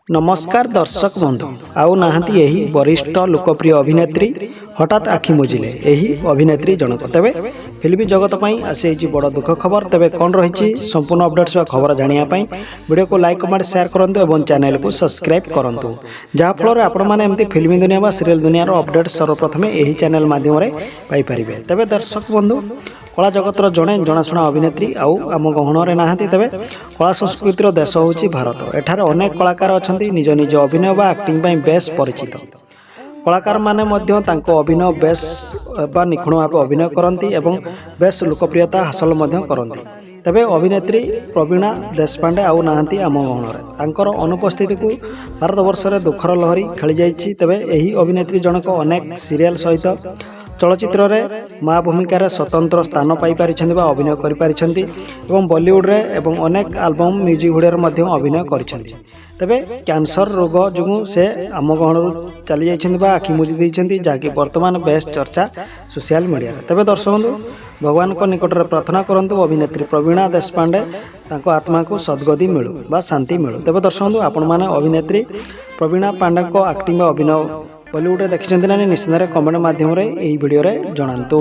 नमस्कार दर्शक बंधु आउ नाहांती यही वरिष्ठ लोकप्रिय अभिनेत्री हठात आखि मुजिले यही अभिनेत्री जनक तेबे फिल्मी जगत पई आसी बड़ दुख खबर तेबे कौन रही संपूर्ण अपडेट्स व खबर जानिया पई वीडियो को लाइक कमेंट शेयर करंतु एवं चैनल को सब्सक्राइब करंतु जहा फल आपण माने एमती फिल्मी दुनिया व सीरियल दुनिया रो अपडेट सर्वप्रथम यही चैनल माध्यम रे पाई परिबे तेबे दर्शक बंधु कला जगतर जड़े जनाशुना अभिनेत्री आउ आम गहणरे नहांती तेबे कला संस्कृतिर देश होउची भारत एठारे अनेक कलाकार अछंती निज निज अभिनय बा एक्टिंग पई बेस परिचित कलाकार माने मध्य तांको अभिनय बेस बा निखुण भाव अभिनय करती एवं बेस लोकप्रियता हासिल मध्य करती तेबे अभिनेत्री प्रवीणा देशपांडे आउ नहांती आम गहणरे तांकर अनुपस्थिति को भारतवर्ष रे दुखर लहरी खेली जाइछि तेबे एही अभिनेत्री जनक अनेक सीरियल सहित चलचित्र रे माँ भूमिकार स्वतंत्र स्थान पाई पारिछन्ति बा अभिनय करि पारिछन्ति एवं बॉलीवुड रे एवं अनेक एल्बम म्यूजिक वीडियो रे मध्य अभिनय करिछन्ति तेबे कैंसर रोग जुगु से आम गहणरू चली जाइछन्ति बा आखि मुजी दैछन्ति जाकि वर्तमान बेस चर्चा सोशल मीडिया रे तेबे दर्शक बंधु भगवान को निकट रे प्रार्थना करंतु अभिनेत्री प्रवीणा देशपांडे तांको आत्मा को सद्गति मिलु बा शांति मिलु तेबे दर्शक बंधु आपण माने अभिनेत्री प्रवीणा पांडे को एक्टिंग बा अभिनय बॉलीवुड रे देखिछन्ति ना निश्चित कमेंट माध्यम रे एही वीडियो रे जणांतु।